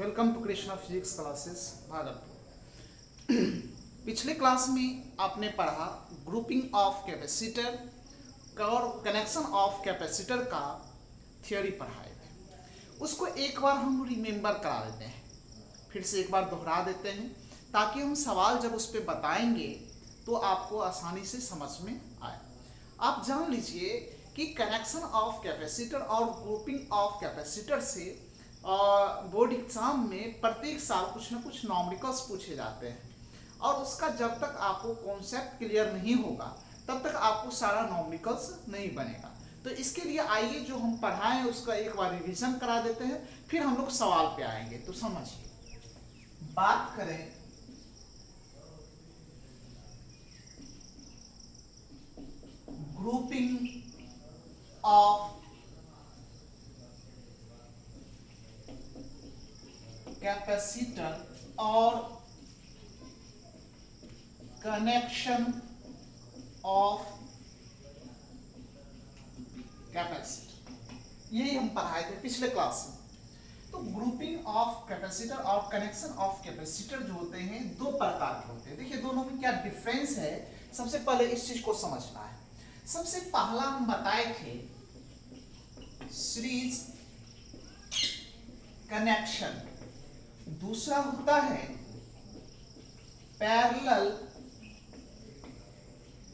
Welcome to Krishna physics classes Bhagalpur. पिछले class में आपने पढ़ा ग्रुपिंग ऑफ कैपेसिटर और कनेक्शन ऑफ कैपेसिटर का थियोरी पढ़ाए थे। उसको एक बार हम रिमेम्बर करा देते हैं, फिर से एक बार दोहरा देते हैं ताकि हम सवाल जब उस पर बताएंगे तो आपको आसानी से समझ में आए। आप जान लीजिए कि कनेक्शन ऑफ कैपेसिटर और ग्रुपिंग ऑफ कैपेसिटर से बोर्ड एग्जाम में प्रत्येक साल कुछ ना कुछ नॉमरिकल्स पूछे जाते हैं, और उसका जब तक आपको कॉन्सेप्ट क्लियर नहीं होगा तब तक आपको सारा नॉमरिकल्स नहीं बनेगा। तो इसके लिए आइए जो हम पढ़ाएं उसका एक बार रिवीजन करा देते हैं, फिर हम लोग सवाल पे आएंगे। तो समझिए, बात करें ग्रुपिंग ऑफ कैपेसिटर और कनेक्शन ऑफ कैपेसिटर, यही हम पढ़ाए थे पिछले क्लास में। तो ग्रुपिंग ऑफ कैपेसिटर और कनेक्शन ऑफ कैपेसिटर जो होते हैं दो प्रकार के होते हैं। देखिए दोनों में क्या डिफरेंस है, सबसे पहले इस चीज को समझना है। सबसे पहला हम बताए थे सीरीज कनेक्शन, दूसरा होता है पैरेलल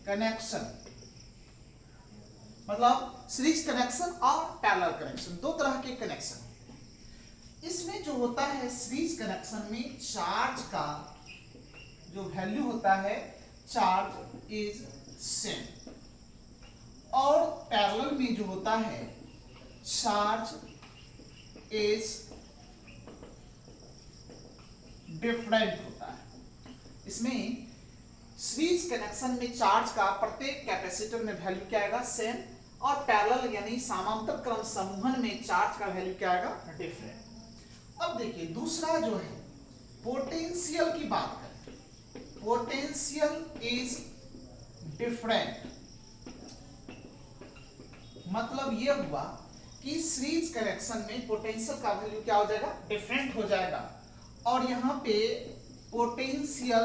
कनेक्शन। मतलब सीरीज कनेक्शन और पैरेलल कनेक्शन, दो तरह के कनेक्शन। इसमें जो होता है सीरीज कनेक्शन में चार्ज का जो वैल्यू होता है चार्ज इज सेम, और पैरेलल में जो होता है चार्ज इज डिफरेंट होता है। इसमें सीरीज कनेक्शन में चार्ज का प्रत्येक कैपेसिटर में वैल्यू क्या आएगा, सेम, और पैरेलल यानी समांतर क्रम समूहन में चार्ज का वैल्यू क्या आएगा, डिफरेंट। अब देखिए दूसरा जो है पोटेंशियल की बात करें, पोटेंशियल इज डिफरेंट। मतलब यह हुआ कि सीरीज कनेक्शन में पोटेंशियल का वैल्यू क्या हो जाएगा, डिफरेंट हो जाएगा, और यहां पे पोटेंशियल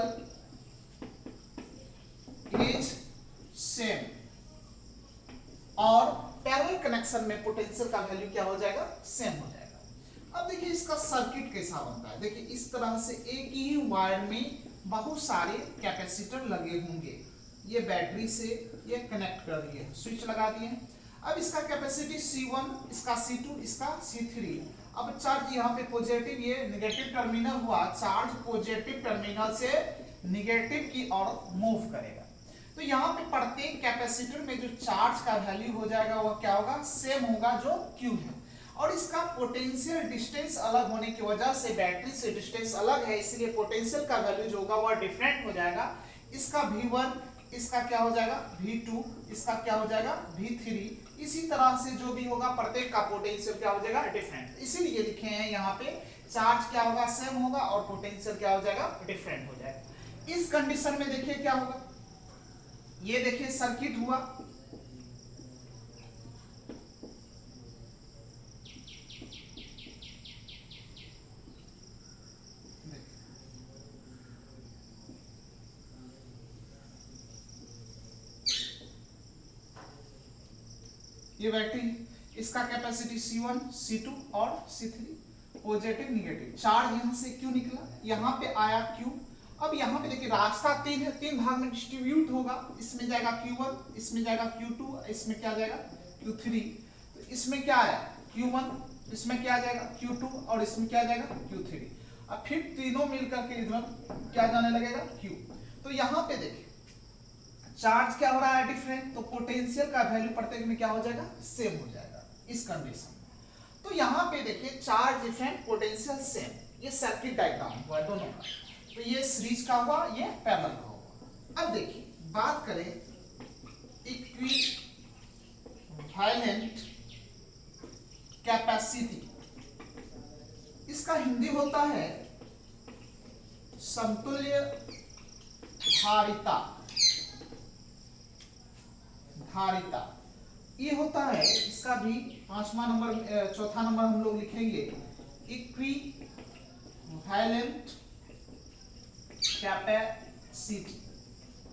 इज सेम, और पैरेलल कनेक्शन में पोटेंशियल का वैल्यू क्या हो जाएगा, सेम हो जाएगा। अब देखिए इसका सर्किट कैसा बनता है। देखिए इस तरह से एक ही वायर में बहुत सारे कैपेसिटर लगे होंगे, ये बैटरी से ये कनेक्ट कर दिए, स्विच लगा दिए। अब इसका कैपेसिटी C1, इसका C2, इसका C3। अब चार्ज यहाँ पे पॉजिटिव, ये नेगेटिव टर्मिनल हुआ, चार्ज पॉजिटिव टर्मिनल से नेगेटिव की ओर मूव करेगा। तो यहाँ पे प्रत्येक कैपेसिटर में जो चार्ज का वैल्यू हो जाएगा वह क्या होगा, सेम होगा, जो Q है। और इसका पोटेंशियल डिस्टेंस अलग होने की वजह से बैटरी से डिस्टेंस अलग है, इसलिए पोटेंशियल का वैल्यू जो होगा वह डिफरेंट हो जाएगा। इसका V1, इसका क्या हो जाएगा V2, इसका क्या हो जाएगा V3। इसी तरह से जो भी होगा प्रत्येक का पोटेंशियल क्या हो जाएगा, डिफरेंट। इसीलिए लिखे हैं यहाँ पे चार्ज क्या होगा, सेम होगा, और पोटेंशियल क्या हो जाएगा, डिफरेंट हो जाएगा। इस कंडीशन में देखिए क्या होगा, ये देखिए सर्किट हुआ, ये बैटरी, इसका कैपेसिटी C1, C2 और C3, पॉजिटिव नेगेटिव। चार्ज यहां से क्यों निकला, यहां पे आया Q। अब यहां पे देखिए रास्ता तीन है, तीन भाग में डिस्ट्रीब्यूट होगा, इसमें जाएगा Q1, इसमें जाएगा Q2, इसमें क्या जाएगा Q3। तो इसमें क्या आया Q1, इसमें क्या जाएगा Q2, और इसमें क्या जाएगा Q3। अब फिर तीनों मिलकर के इधर क्या जाने लगेगा Q। तो यहां पे देखिए चार्ज क्या हो रहा है, डिफरेंट, तो पोटेंशियल का वैल्यू प्रत्येक में क्या हो जाएगा, सेम हो जाएगा इस कंडीशन में। तो यहाँ पे देखिए चार्ज डिफरेंट, पोटेंशियल सेम, ये सर्किट डायग्राम हुआ दोनों का। तो ये सीरीज का हुआ, ये पैरेलल का हुआ। अब देखिए बात करें इक्विवेलेंट कैपेसिटी, इसका हिंदी होता है समतुल्य धारिता। धारिता ये होता है, इसका भी चौथा नंबर हम लोग लिखेंगे इक्विवेलेंट इक्विवेलेंट कैपेसिटी।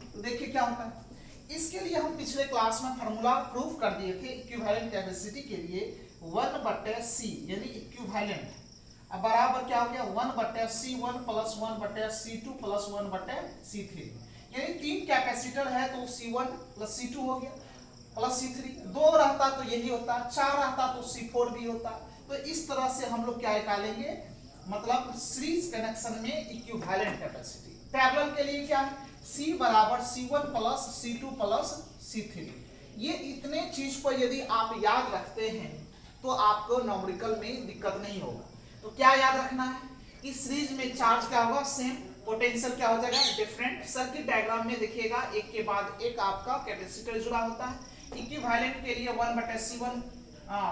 तो देखिए क्या होता है, इसके लिए हम पिछले क्लास में फार्मूला प्रूफ कर दिए थे। इक्विवेलेंट कैपेसिटी के लिए 1/c यानी इक्विवेलेंट अब बराबर क्या हो गया 1/c1 plus 1/c2 plus 1/c3, यानी 3 कैपेसिटर है तो C1 प्लस C2 हो गया प्लस C3, 2 रहता तो यही होता, 4 रहता तो C4 भी होता। तो इस तरह से हम लोग क्या निकालेंगे, मतलब सीरीज कनेक्शन में इक्विवेलेंट कैपेसिटी। पैरेलल के लिए क्या है, C बराबर C1 plus C2 plus C3। ये इतने चीज को यदि आप याद रखते हैं तो आपको न्यूमेरिकल में दिक्कत नहीं होगा। तो क्या याद रखना है कि सीरीज में चार्ज क्या होगा सेम, पोटेंशियल क्या हो जाएगा डिफरेंट। सर्किट डायग्राम में देखिएगा एक के बाद एक आपका कैपेसिटर जुड़ा होता है। इक्विवेलेंट के लिए 1/C1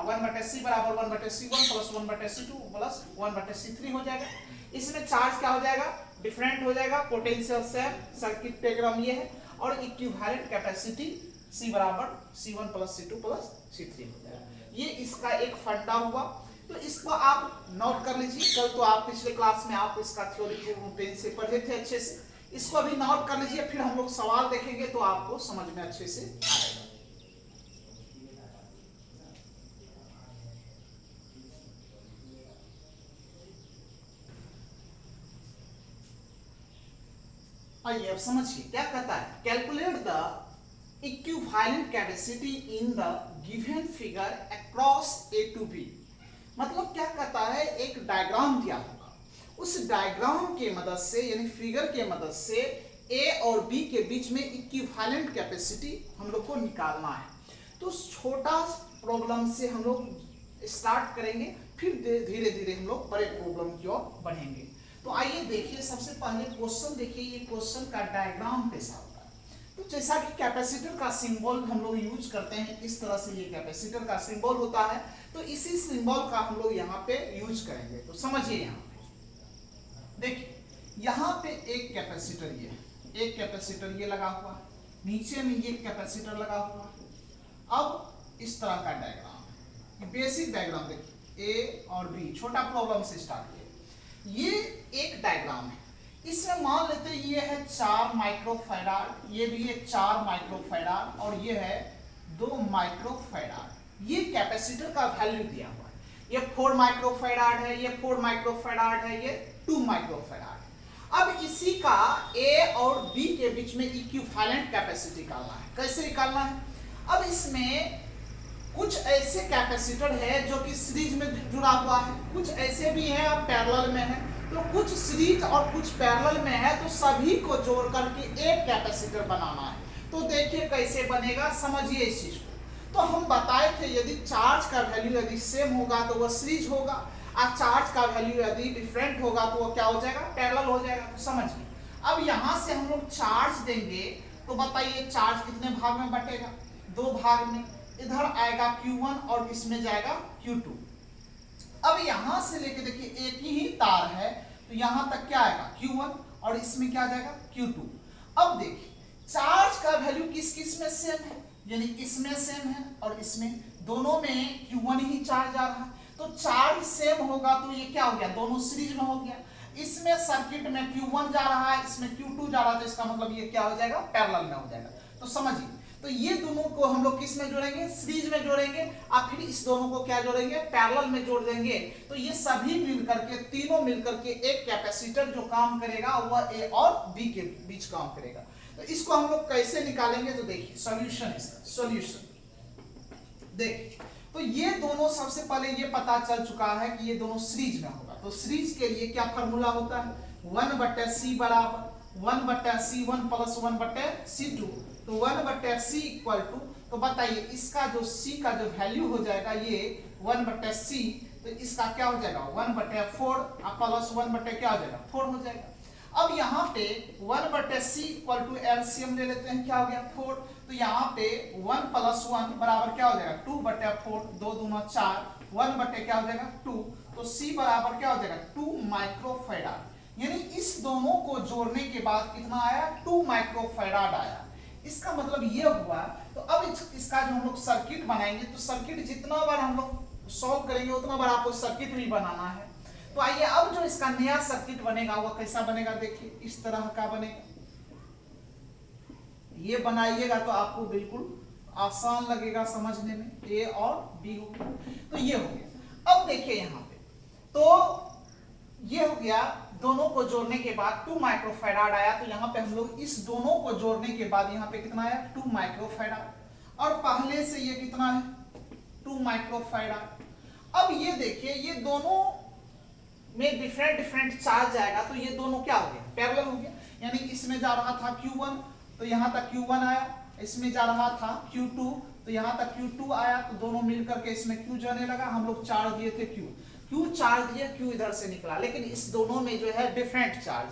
1/C बराबर 1/C1 plus 1/C2 plus 1/C3 हो जाएगा। इसमें चार्ज क्या हो जाएगा डिफरेंट हो जाएगा, पोटेंशियल सेम, सर्किट डायग्राम ये है, और इक्विवेलेंट कैपेसिटी C बराबर C1 plus C2 plus C3 हो जाएगा। ये इसका एक फंडा हुआ। तो इसको आप नोट कर लीजिए, कल तो आप पिछले क्लास में आप इसका थ्योरी पेन से पढ़े थे अच्छे से, इसको अभी नोट कर लीजिए, फिर हम लोग सवाल देखेंगे तो आपको समझ में अच्छे से आएगा। आइए अब समझिए क्या कहता है, calculate the equivalent capacity in the given figure across A to B। मतलब क्या कहता है, एक डायग्राम दिया होगा, उस डायग्राम के मदद से यानी फिगर के मदद से A और B के बीच में इक्विवेलेंट कैपेसिटी हम लोग को निकालना है। तो छोटा प्रॉब्लम से हम लोग स्टार्ट करेंगे, फिर धीरे धीरे हम लोग बड़े प्रॉब्लम की ओर बढ़ेंगे। तो आइए देखिए, सबसे पहले क्वेश्चन देखिए, ये क्वेश्चन का डायग्राम कैसा होता है। तो जैसा कि कैपेसिटर का सिंबल हम लोग यूज करते हैं, इस तरह से ये कैपेसिटर का सिंबल होता है, तो इसी सिंबल का हम लोग यहाँ पे यूज करेंगे। तो समझिए, यहाँ पे देखिए, यहाँ पे एक कैपेसिटर ये है, एक कैपेसिटर ये लगा हुआ, नीचे में ये कैपेसिटर लगा हुआ। अब इस तरह का डायग्राम है, बेसिक डायग्राम देखिए, A और B, छोटा प्रॉब्लम से स्टार्ट किया। ये एक डायग्राम है, इसमें मान लेते हैं ये है 4 माइक्रोफैराड, ये भी है 4 माइक्रोफैराड, और ये है 2 माइक्रोफैराड। ये कैपेसिटर का वैल्यू दिया हुआ है, ये 4 माइक्रोफैराड है, ये 4 माइक्रोफैराड है, ये 2 माइक्रोफैराड है। अब इसी का A और B के बीच में इक्विवेलेंट कैपेसिटी निकालना है। कैसे निकालना है, अब इसमें कुछ ऐसे कैपेसिटर है जो कि सीरीज में जुड़ा हुआ है, कुछ ऐसे भी हैं अब पैरेलल में है। तो कुछ सीरीज और कुछ पैरेलल में है, तो सभी को जोड़ करके एक कैपेसिटर बनाना है। तो देखिए कैसे बनेगा, समझिए इस चीज को। तो हम बताए थे यदि चार्ज का वैल्यू यदि सेम होगा तो वह सीरीज होगा, और चार्ज का वैल्यू यदि डिफरेंट होगा तो वह क्या हो जाएगा पैरेलल हो जाएगा। तो समझिए, अब यहाँ से हम लोग चार्ज देंगे तो बताइए चार्ज कितने भाग में बटेगा, 2 भाग में। इधर आएगा Q1 और इसमें जाएगा Q2। अब यहां से लेके देखिए एक ही तार है, तो यहां तक क्या आएगा Q1 और इसमें क्या जाएगा Q2। अब देखिए चार्ज का वैल्यू किस किस में सेम है, यानी इसमें सेम है और इसमें, दोनों में Q1 ही चार्ज आ रहा है। तो चार्ज सेम होगा तो ये क्या हो गया, दोनों सीरीज में हो गया। इसमें सर्किट में Q1 जा रहा है, इसमें Q2 जा रहा है, तो इसका मतलब ये क्या हो जाएगा पैरेलल में हो जाएगा। तो समझिए, तो ये दोनों को हम लोग किस में जोड़ेंगे, सीरीज में जोड़ेंगे, और फिर इस दोनों को क्या जोड़ेंगे पैरेलल में जोड़ देंगे। तो ये सभी मिलकर के, तीनों मिलकर के एक कैपेसिटर जो काम करेगा वह A और B के बीच काम करेगा। तो इसको हम लोग कैसे निकालेंगे, तो देखिए सॉल्यूशन, इसका सॉल्यूशन देखिए। तो ये दोनों सबसे पहले ये पता चल चुका है कि ये दोनों सीरीज में होगा। तो सीरीज के लिए क्या फॉर्मूला होता है, 1/C बराबर 1/C1 प्लस 1/C2। तो 1/C इक्वल टू, तो बताइए इसका जो C का जो वैल्यू हो जाएगा ये 1/C, तो इसका क्या हो जाएगा 1/4 प्लस 1/ क्या हो जाएगा 4 हो जाएगा। अब यहाँ पे 1/C इक्वल टू एलसीएम ले लेते हैं, क्या हो गया 4। तो यहाँ पे 1 + 1 बराबर क्या हो जाएगा 2/4, 2 दूना 4, 1/ क्या हो जाएगा 2। तो C बराबर क्या हो जाएगा 2 माइक्रोफैराड, यानी इस दोनों को जोड़ने के बाद कितना आया 2 माइक्रोफैराड आया। इसका मतलब ये हुआ। तो अब इसका जो हम लोग सर्किट बनाएंगे, तो सर्किट जितना बार हम लोग सॉल्व करेंगे उतना बार आपको सर्किट भी बनाना है। तो आइए अब जो इसका नया सर्किट बनेगा वो कैसा बनेगा, देखिए इस तरह का बनेगा। ये बनाइएगा तो आपको बिल्कुल आसान लगेगा समझने में, ए और बी हो गया। तो ये हो गया। अब देखिए यहाँ पे तो ये हो गया, दोनों को जोड़ने के बाद 2 माइक्रोफैराड आया। तो यहाँ पे हम लोग इस दोनों को जोड़ने के बाद यहाँ पे कितना आया, 2 माइक्रोफैराड। और पहले से ये कितना है, 2 माइक्रोफैराड। अब ये देखिए ये दोनों में डिफरेंट चार्ज जाएगा, तो ये दोनों क्या हो गया, पैरेलल हो गया। यानी इसमें जा रहा था Q1 तो यहाँ तक Q1 आया, इसमें जा रहा था Q2 तो यहाँ तक Q2 आया। तो दोनों मिलकर के इसमें Q जाने लगा। हम लोग चार्ज दिए थे Q चार्ज दिया, Q इधर से निकला, लेकिन इस दोनों में जो है डिफरेंट चार्ज,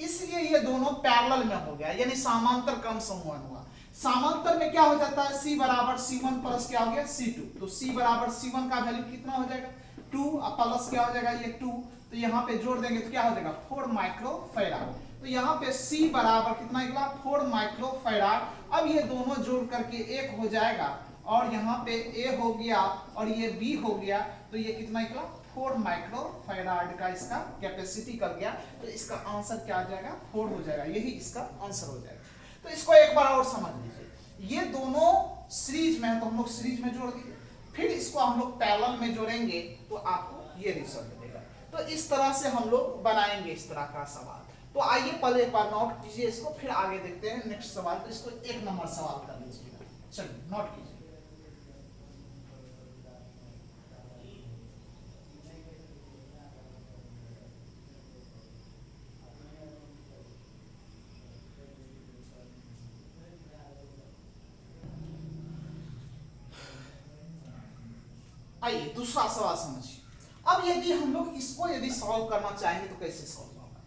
इसलिए ये दोनों पैरेलल में हो गया, यानी समांतर क्रम समूहन हुआ। समांतर में क्या हो जाता है, C बराबर C1 प्लस क्या हो गया C2। तो C बराबर C1 का वैल्यू कितना हो जाएगा 2 प्लस क्या हो जाएगा ये 2। तो यहाँ पे जोड़ देंगे तो क्या हो जाएगा 4 माइक्रोफैराड। तो यहाँ पे C बराबर कितना निकला 4 माइक्रोफैराड। अब ये दोनों जोड़ करके एक हो जाएगा और यहाँ पे A हो गया और ये B हो गया। तो ये कितना निकला 4 माइक्रोफैराड का इसका कैपेसिटी कर गया। तो इसका आंसर क्या आ जाएगा 4 हो जाएगा, यही इसका आंसर हो जाएगा। तो इसको एक बार और समझ लीजिए, ये दोनों सीरीज में है तो हम लोग सीरीज में जोड़ दिए, फिर इसको हम लोग पैरेलल में जोड़ेंगे तो आपको ये रिजल्ट देगा। तो इस तरह से हम लोग बनाएंगे इस तरह का सवाल। तो आइए पहले एक बार नोट कीजिए इसको, फिर आगे देखते हैं नेक्स्ट सवाल। तो इसको 1 नंबर सवाल कर लीजिएगा, चलिए नोट कीजिए। आइए दूसरा सवाल समझिए। अब यदि हम लोग इसको यदि सॉल्व करना चाहेंगे तो कैसे सॉल्व होगा।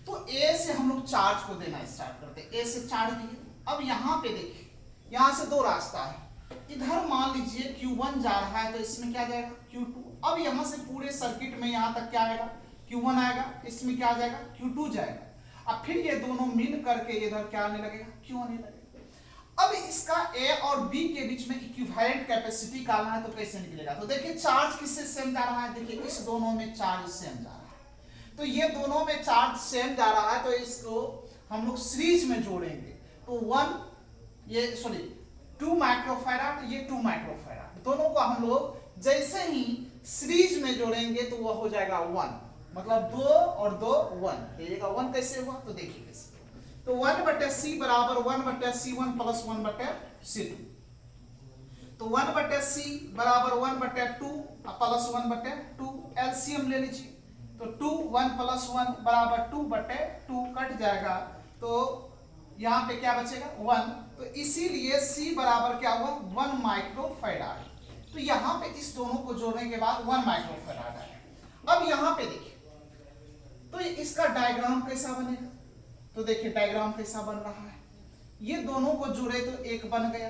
तो ए से हम लोग चार्ज को देना स्टार्ट करते हैं। ए से चार्ज दिए। अब यहाँ पे देखिए, यहाँ से 2 रास्ता है। इधर मान लीजिए Q1 जा रहा है तो इसमें क्या जाएगा Q2। अब यहाँ से पूरे सर्किट में यहाँ तक क्या आएगा Q1 आएगा, इसमें क्या आ जाएगा Q2 जाएगा। अब फिर ये दोनों मिल करके इधर क्या आने लगेगा Q आने लगेगा। अब इसका A और B के बीच में इक्विवेलेंट कैपेसिटी निकालना है तो कैसे निकलेगा। तो देखिए चार्ज किससे सेम जा रहा है, देखिए इस दोनों में चार्ज सेम जा रहा है। तो ये दोनों में चार्ज सेम जा रहा है तो इसको हम लोग सीरीज में जोड़ेंगे। तो 2 माइक्रोफैराड, ये 2 माइक्रोफैराड, दोनों को हम लोग जैसे ही सीरीज में जोड़ेंगे तो वह हो जाएगा 1, मतलब 2 और 2 1। 1 कैसे हुआ तो देखिए कैसे। तो 1/C बराबर 1/C1 प्लस 1/C2। तो 1/C बराबर 1/2 प्लस 1/2, एलसीएम ले लीजिए। तो 2 1 प्लस 1 बराबर 2/2 कट जाएगा। तो यहाँ पे क्या बचेगा 1। तो इसीलिए C बराबर क्या हुआ 1 माइक्रोफैराड। तो यहाँ पे इस दोनों को जोड़ने के बाद 1 माइक्रोफैराड आएगा। अब यहाँ पे देखिए तो इसका डायग्राम कैसा बनेगा। तो देखिए डायग्राम कैसा बन रहा है, ये दोनों को जुड़े तो एक बन गया।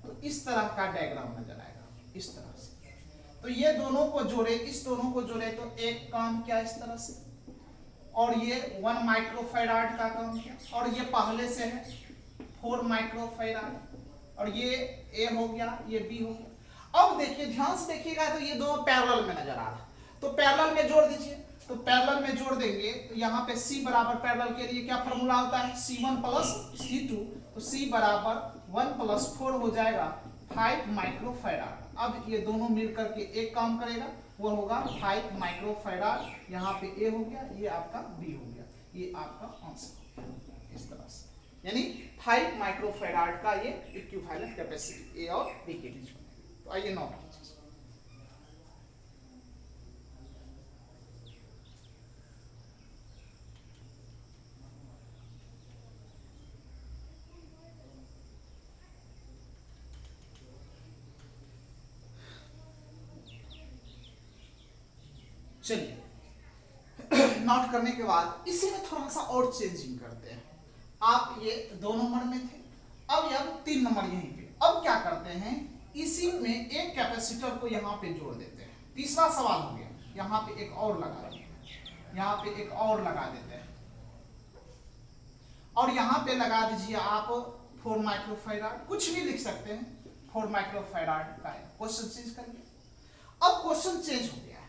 तो इस तरह का डायग्राम नजर आएगा इस तरह से। तो ये दोनों को जोड़े, इस दोनों को जोड़े तो एक काम किया इस तरह से, और ये 1 माइक्रोफैराड का काम किया। और ये पहले से है 4 माइक्रोफैराड, और ये A हो गया, ये B हो गया। अब देखिए ध्यान से देखिएगा तो ये दोनों पैरेलल में नजर आ रहा है। तो पैरेलल में जोड़ दीजिए। तो पैरेलल में जोड़ देंगे तो यहाँ पे C बराबर पैरेलल के लिए क्या फॉर्मूला होता है C1 प्लस C2। तो C बराबर 1 प्लस 4 हो जाएगा 5 माइक्रोफैराड। अब ये दोनों मिलकर के एक काम करेगा, वो होगा 5 माइक्रोफैराड। यहाँ पे A हो गया, ये आपका B हो गया, ये आपका आंसर हो गया इस तरह से। यानी 5 माइक्रोफैराड का ये इक्विवेलेंट कैपेसिटी A और B के बीच में। तो आइए नोट कीजिए। चलिए नोट करने के बाद इसी में थोड़ा सा और चेंजिंग करते हैं। आप ये 2 नंबर में थे, अब ये 3 नंबर यहीं पे। अब क्या करते हैं, इसी में एक कैपेसिटर को यहाँ पे जोड़ देते हैं। तीसरा सवाल हो गया, यहाँ पे एक और लगा देते हैं, यहाँ पे एक और लगा देते हैं, और यहाँ पे लगा दीजिए आप 4 माइक्रोफैराड, कुछ भी लिख सकते हैं 4 माइक्रोफैराड का। क्वेश्चन चेंज करिए। अब क्वेश्चन चेंज हो गया है।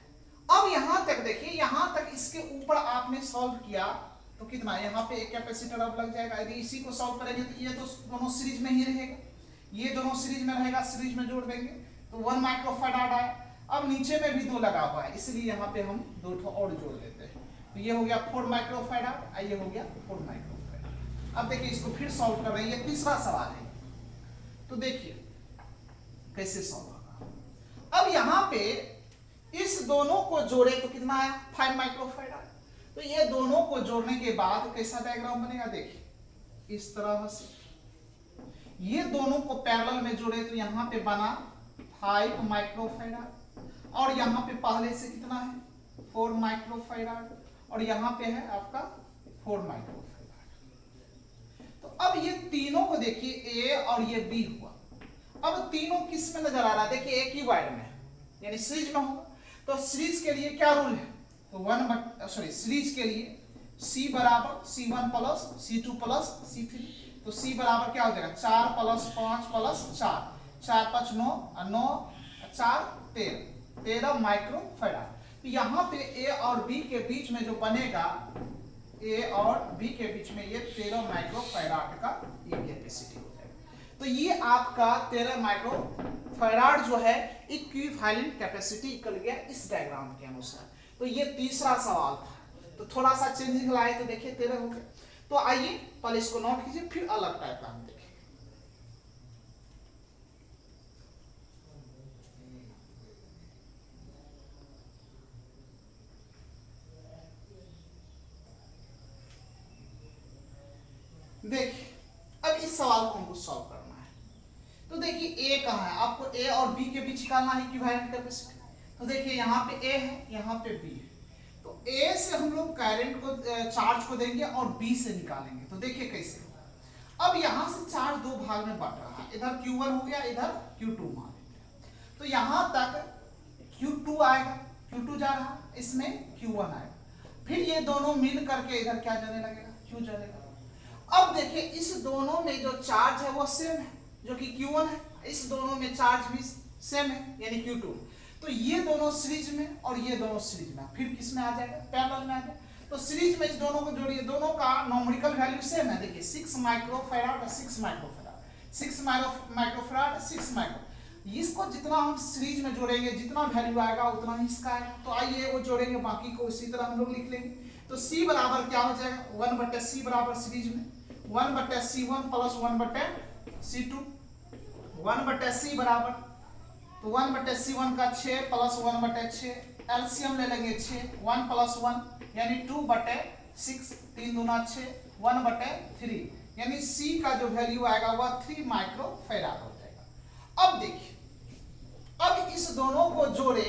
अब यहां तक देखिए, यहां तक इसके ऊपर आपने सॉल्व किया तो कितना, यहाँ पे एक कैपेसिटर अब लग जाएगा। यदि इसी को सॉल्व करेंगे तो ये तो दोनों सीरीज में ही रहेगा, ये दोनों सीरीज में रहेगा, सीरीज में जोड़ देंगे तो 1 माइक्रोफैराड आया। अब नीचे में भी 2 लगा हुआ है, इसलिए यहाँ पे हम 2 और जोड़ देते हैं, तो ये हो गया 4 माइक्रोफैराड, ये हो गया 4 माइक्रोफैराड। अब देखिए इसको फिर सॉल्व कर रहे हैं, ये तीसरा सवाल है, तो देखिए कैसे सॉल्व होगा। अब यहाँ पे इस दोनों को जोड़े तो कितना आया, 5 माइक्रोफैराड। तो ये दोनों को जोड़ने के बाद कैसा डायग्राम बनेगा, देखिए इस तरह से। ये दोनों को पैरेलल में जोड़े तो यहाँ पे बना 5 माइक्रोफैराड, और यहाँ पे पहले से कितना है 4 माइक्रोफैराड, और यहाँ पे है आपका 4 माइक्रोफैराड। तो अब ये तीनों को देखिए ए और ये बी हुआ। अब तीनों किस में नजर आ रहा है, देखिए एक ही वायर में यानी सीरीज में होगा। तो सीरीज के लिए क्या रूल है, तो सीरीज के लिए C बराबर C1 plus C2 plus C3, तो C बराबर क्या हो जाएगा 4 प्लस 5 प्लस 4, 4 5 9 9 4 13 माइक्रोफैराड। तो यहाँ पे A और B के बीच में जो बनेगा, A और B के बीच में ये 13 माइक्रोफैराड का ये कैपेसिटी हो जाएगा। तो ये आपका 13 माइक्रोफैराड जो है इक्विवेलेंट कैपेसिटी निकल गया इस डायग्राम के अनुसार। तो ये तीसरा सवाल था, तो थोड़ा सा चेंजिंग लाए तो देखिए 13 हो गए। तो आइए पहले इसको नोट कीजिए, फिर अलग टाइप का हम देखें। देखिए अब इस सवाल को हमको सॉल्व करना है। तो देखिए ए कहाँ है, आपको ए और बी के बीच निकालना है इक्विवेलेंट कैपेसिटी। तो देखिए यहाँ पे ए है, यहाँ पे बी है, तो ए से हम लोग करंट को चार्ज को देंगे और बी से निकालेंगे। तो देखिए कैसे, अब यहाँ से चार्ज 2 भाग में बट रहा है, इधर Q1 हो गया, इधर Q2 मान लेते। तो यहाँ तक Q2 आएगा, Q2 जा रहा, इसमें Q1 आएगा, फिर ये दोनों मिल करके इधर क्या जाने लगेगा, Q जाने लगेगा। अब देखिए इस दोनों में जो चार्ज है वो सेम है, जो कि Q1 है, इस दोनों में चार्ज भी सेम है यानी Q2। तो ये दोनों सीरीज में और ये दोनों सीरीज में, फिर किस में आ जाएगा, पैरेलल में आ जाएगा। तो सीरीज में इस दोनों को जोड़िए, दोनों का नॉमिकल वैल्यू सेम है। देखिए 6 माइक्रोफैराड और 6 माइक्रोफैराड, 6 माइक्रोफैराड 6 माइक्रो, इसको जितना हम सीरीज में जोड़ेंगे जितना वैल्यू आएगा उतना ही इसका आएगा। तो आइए वो जोड़ेंगे, बाकी को इसी तरह हम लोग लिख लेंगे। तो C बराबर क्या हो जाएगा, 1/C बराबर सीरीज में 1/C1 प्लस 1/C2, 1/C बराबर, तो 1/C1 का 6 प्लस 1/6, एलसीएम ले लेंगे 6, 1 प्लस 1 यानी 2/6, 3 दूना 6, 1/3 यानी C का जो वैल्यू आएगा वह 3 माइक्रोफैराड हो जाएगा। अब देखिए, अब इस दोनों को जोड़े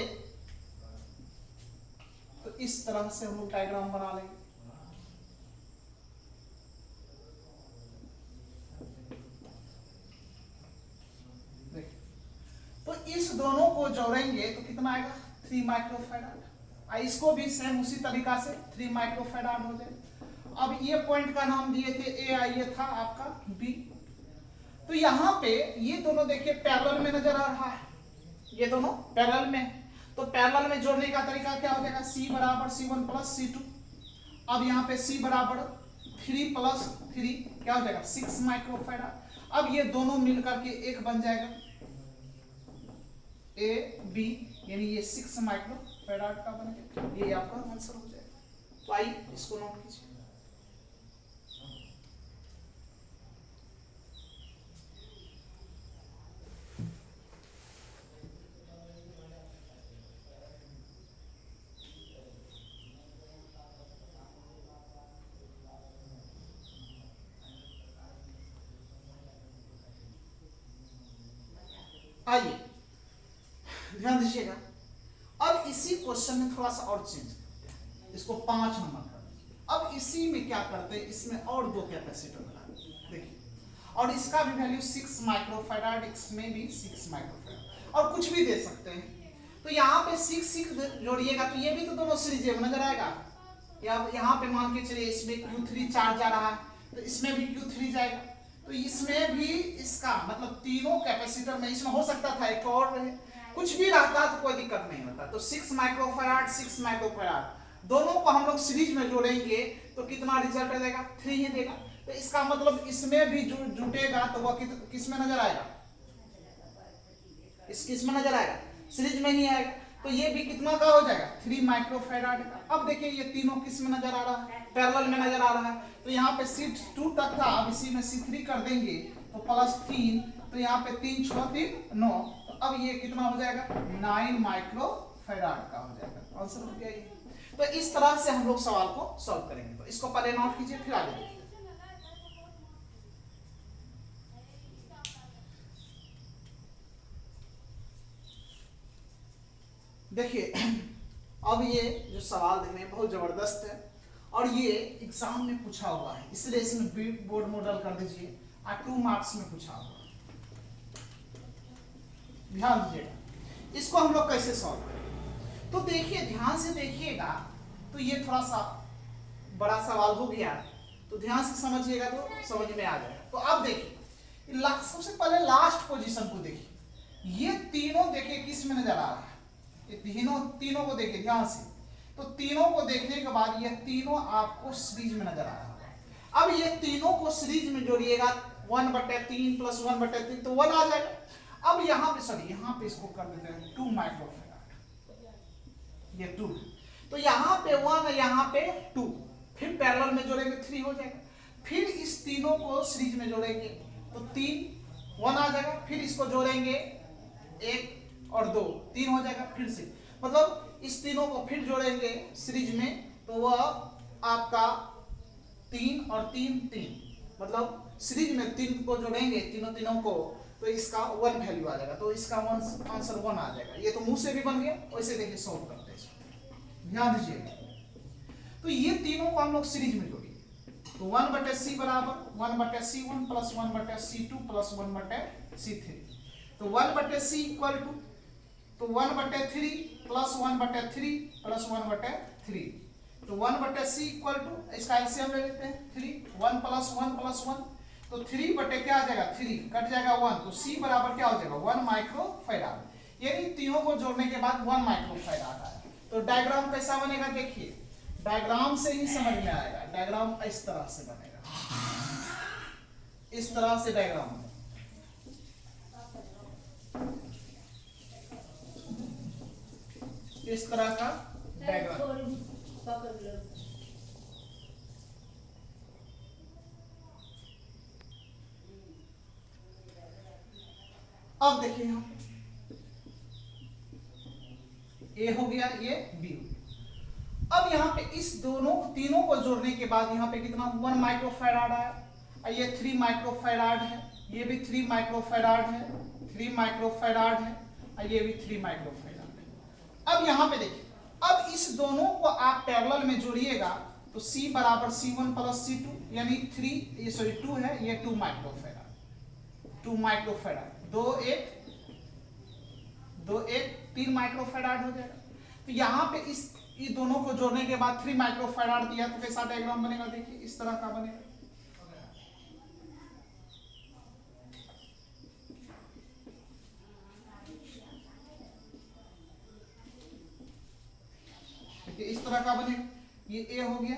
तो इस तरह से हम लोग डायग्राम बना लेंगे। तो इस दोनों को जोड़ेंगे तो कितना आएगा 3 माइक्रोफैराड, इसको भी सेम उसी तरीका से 3 माइक्रोफैराड हो जाए। अब ये पॉइंट का नाम दिए थे ए, ये था आपका बी। तो यहाँ पे ये दोनों देखिए पैरेलल में नजर आ रहा है, ये दोनों पैरेलल में। तो पैरेलल में जोड़ने का तरीका क्या हो जाएगा, C बराबर C1 प्लस C2। अब यहाँ पे C बराबर 3 प्लस 3 क्या हो जाएगा 6 माइक्रोफैराड। अब ये दोनों मिलकर के एक बन जाएगा ए बी, यानी ये 6 माइक्रोफैराड का बनेगा, ये आपका आंसर हो जाएगा। तो आइए इसको नोट कीजिए। आइए ध्यान दीजिएगा, अब इसी क्वेश्चन में थोड़ा सा और चेंज करते हैं, इसको 5 नंबर कर दीजिए। अब इसी में क्या करते हैं, इसमें और 2 कैपेसिटर लगा देखिए, और इसका भी वैल्यू 6 माइक्रोफैराड, इसमें भी 6 माइक्रोफैराड, और कुछ भी दे सकते हैं। तो यहाँ पे 6 जोड़िएगा तो ये भी तो दोनों सीरीज में नजर आएगा। यहाँ पे मान के चलिए इसमें Q3 चार्ज जा रहा है तो इसमें भी Q3 जाएगा, तो इसमें भी इसका मतलब तीनों कैपेसिटर में, इसमें हो सकता था एक और रहे, कुछ भी रहता तो कोई दिक्कत नहीं होता। तो 6 माइक्रोफैराड 6 माइक्रोफैराड दोनों को हम लोग सीरीज में जोड़ेंगे तो कितना रिजल्ट देगा, 3 ही देगा। तो इसका मतलब इसमें भी जुटेगा तो वह किस में नजर आएगा, किस में नजर आएगा, सीरीज में नहीं आएगा। तो ये भी कितना का हो जाएगा, 3 माइक्रोफैराड का। अब देखिए ये तीनों किस में नजर आ रहा है, पैरेलल में नजर आ रहा है। तो यहाँ पे C2 तक था, अब इसी में C3 कर देंगे तो +3, तो यहाँ पे 3 6 3 9, तो अब ये कितना हो जाएगा, 9 माइक्रोफैराड का हो जाएगा। आंसर हो गया ये। तो इस तरह से हम लोग सवाल को सॉल्व करेंगे। तो इसको पहले नोट कीजिए, फिर आगे देखिए। देखिए अब ये जो सवाल देख रहे हैं बहुत जबरदस्त है और ये एग्जाम में पूछा हुआ है, इसलिए इसमें बोर्ड मॉडल कर दीजिए और 2 मार्क्स में पूछा हुआ है। ध्यान दीजिएगा इसको हम लोग कैसे सॉल्व करें। तो देखिए ध्यान से देखिएगा, तो ये थोड़ा सा बड़ा सवाल हो गया, तो ध्यान से समझिएगा तो समझ में आ जाएगा। तो अब देखिए सबसे पहले लास्ट पोजीशन को देखिए, ये तीनों देखिए किस में नजर आ रहा है, ये तीनों को देखिए ध्यान से। तो तीनों को देखने के बाद ये तीनों आपको सीरीज में नजर आ रहा है। अब ये तीनों को सीरीज में जोड़िएगा 1/3 + 1/3 तो 1 आ जाएगा। अब यहाँ पे सॉरी यहाँ पे इसको कर देते हैं 2 माइक्रोफैराड, ये 2, तो यहाँ पे 1 यहाँ पे 2, फिर पैरेलल में जोड़ेंगे 3 हो जाएगा। फिर इस तीनों को सीरीज में जोड़ेंगे तो 3 1 आ जाएगा। फिर इसको जोड़ेंगे 1 और 2 3 हो जाएगा। फिर से मतलब इस तीनों को फिर जोड़ेंगे सीरीज में तो वह आपका 3 और 3 3, मतलब सीरीज में 3 को जोड़ेंगे तीनों को तो इसका 1 वैल्यू आ जाएगा। तो इसका आंसर 1 आ जाएगा। ये तो मुंह से भी बन गया। वैसे देखिए सॉल्व करते हैं इसको, ध्यान दीजिएगा। तो ये तीनों को हम लोग सीरीज में जोड़ेंगे तो 1/c बराबर 1/c1 + 1/c2 + 1/c3, तो 1/c इक्वल टू तो 1/3 + 1/3 + 1/3, तो 1/c इक्वल टू इसका एलसीएम ले लेते हैं 3, 1 + 1 + 1, तो 3 बटे क्या आ जाएगा 3 कट जाएगा 1, तो c बराबर क्या हो जाएगा 1 माइक्रोफैराड। यानी तीनों को जोड़ने के बाद 1 माइक्रोफैराड आया। तो डायग्राम कैसा बनेगा देखिए, डायग्राम से ही समझ में आएगा। डायग्राम इस तरह से बनेगा, इस तरह से डायग्राम बनेगा। इस तरह का डायग्राम। अब देखिए यहाँ ए हो गया, ये बी हो गया। अब यहाँ पे इस तीनों को जोड़ने के बाद यहाँ पे कितना 1 माइक्रोफैराड आया। ये 3 माइक्रोफैराड है, ये भी 3 माइक्रोफैराड है, 3 माइक्रोफैराड है, और ये भी 3 माइक्रोफैराड है। अब यहाँ पे देखिए, अब इस दोनों को आप पैरेलल में जोड़िएगा तो C बराबर C1 + C2 यानी 2 है, ये 2 माइक्रोफैराड, 2 माइक्रोफैराड 2 1 3 माइक्रोफैराड हो जाएगा। तो यहाँ पे ये दोनों को जोड़ने के बाद 3 माइक्रोफैराड दिया तो कैसा डायग्राम बनेगा देखिए, इस तरह का बनेगा। देखिए इस तरह का बनेगा। ये ए हो गया,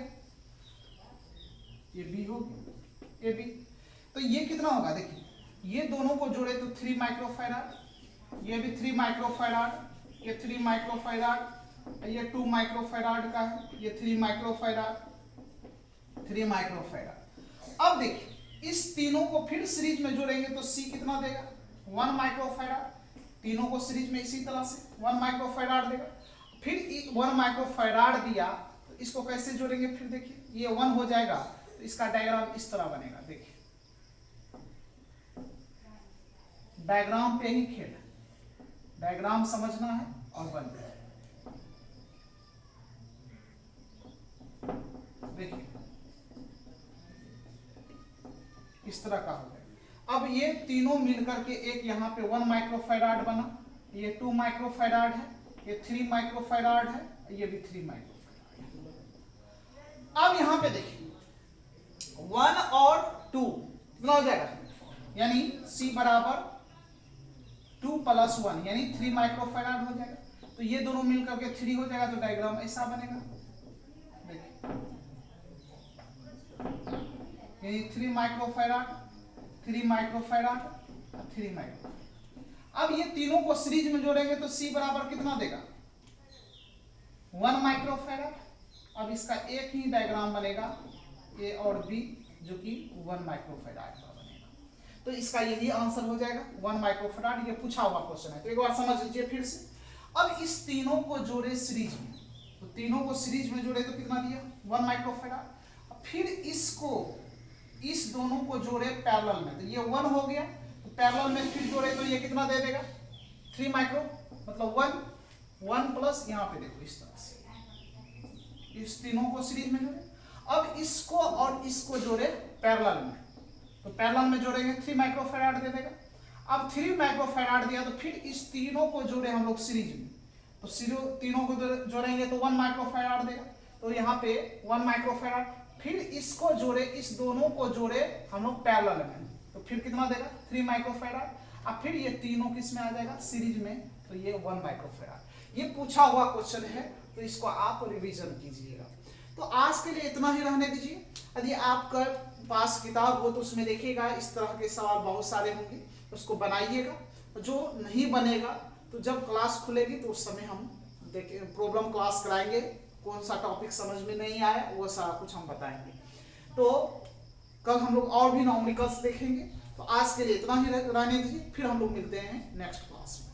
ये बी हो गया, ए बी। तो ये कितना होगा देखिए, ये दोनों को जोड़े तो 3 माइक्रोफैराड, ये भी 3 माइक्रोफैराड, ये 3 माइक्रोफैराड, ये 2 माइक्रोफैराड का है, ये 3 माइक्रोफैराड, 3 माइक्रोफैराड। अब देखिए इस तीनों को फिर सीरीज में जोड़ेंगे तो C कितना देगा 1 माइक्रोफैराड। तीनों को सीरीज में इसी तरह से 1 माइक्रोफैराड देगा। फिर 1 माइक्रोफैराड दिया तो इसको कैसे जोड़ेंगे, फिर देखिए ये 1 हो जाएगा तो इसका डायग्राम इस तरह बनेगा। देखिए डायग्राम पे ही खेल, डायग्राम समझना है और बनना है। देखिए इस तरह का हो गया। अब ये तीनों मिलकर के एक यहाँ पे 1 माइक्रोफैराड बना, ये 2 माइक्रोफैराड है, ये 3 माइक्रोफैराड है, ये भी 3 माइक्रोफैराड है। अब यहाँ पे देखिए 1 और 2 कितना हो जाएगा, यानी C बराबर 2 + 1 यानी 3 माइक्रोफैराड हो जाएगा। तो ये दोनों मिलकर के 3 हो जाएगा। तो डायग्राम ऐसा बनेगा, यानी 3 माइक्रोफैराड, 3 माइक्रोफैराड, 3 माइक्रो। अब ये तीनों को सीरीज में जोड़ेंगे तो C बराबर कितना देगा, 1 माइक्रोफैराड। अब इसका एक ही डायग्राम बनेगा A और B जो कि 1 माइक्रोफैराड का बनेगा। तो इसका यही आंसर हो जाएगा 1 माइक्रोफैराड। ये पूछा हुआ क्वेश्चन है, तो एक बार समझ लीजिए फिर से। अब इस तीनों को जोड़े सीरीज में, तो तीनों को सीरीज में जोड़े तो कितना दिया, 1 माइक्रोफैराड। फिर इसको, इस दोनों को जोड़े पैरेलल में, तो ये 1 हो गया, तो पैरेलल में फिर जोड़े तो ये कितना दे देगा, 3 माइक्रो, मतलब 1 प्लस यहाँ पे देखो इस तरह से इस तीनों को सीरीज में जोड़े। अब इसको और इसको जोड़े पैरेलल में, तो पैरेलल में जोड़ेंगे 3 माइक्रोफैराड दे देगा। अब 3 माइक्रोफैराड दिया तो फिर इस तीनों को जोड़े हम लोग सीरीज में, तो तीनों को जोड़ेंगे तो 1 माइक्रोफैराड देगा, तो यहाँ पे 1 माइक्रोफैराड। फिर इसको जोड़े, इस दोनों को जोड़े हम लोग पैरेलल में, तो फिर कितना देगा, 3 माइक्रोफैराड। अब फिर ये तीनों किस में आ जाएगा, सीरीज में, तो ये 1 माइक्रोफैराड। ये पूछा हुआ क्वेश्चन है, तो इसको आप रिवीजन कीजिएगा। तो आज के लिए इतना ही रहने दीजिए। यदि आपका पास किताब हो तो उसमें देखिएगा, इस तरह के सवाल बहुत सारे होंगे, उसको बनाइएगा। जो नहीं बनेगा तो जब क्लास खुलेगी तो उस समय हम देखें, प्रॉब्लम क्लास कराएंगे, कौन सा टॉपिक समझ में नहीं आया वो सारा कुछ हम बताएंगे। तो कल हम लोग और भी न्यूमेरिकल्स देखेंगे। तो आज के लिए इतना ही रहने दीजिए, फिर हम लोग मिलते हैं नेक्स्ट क्लास में।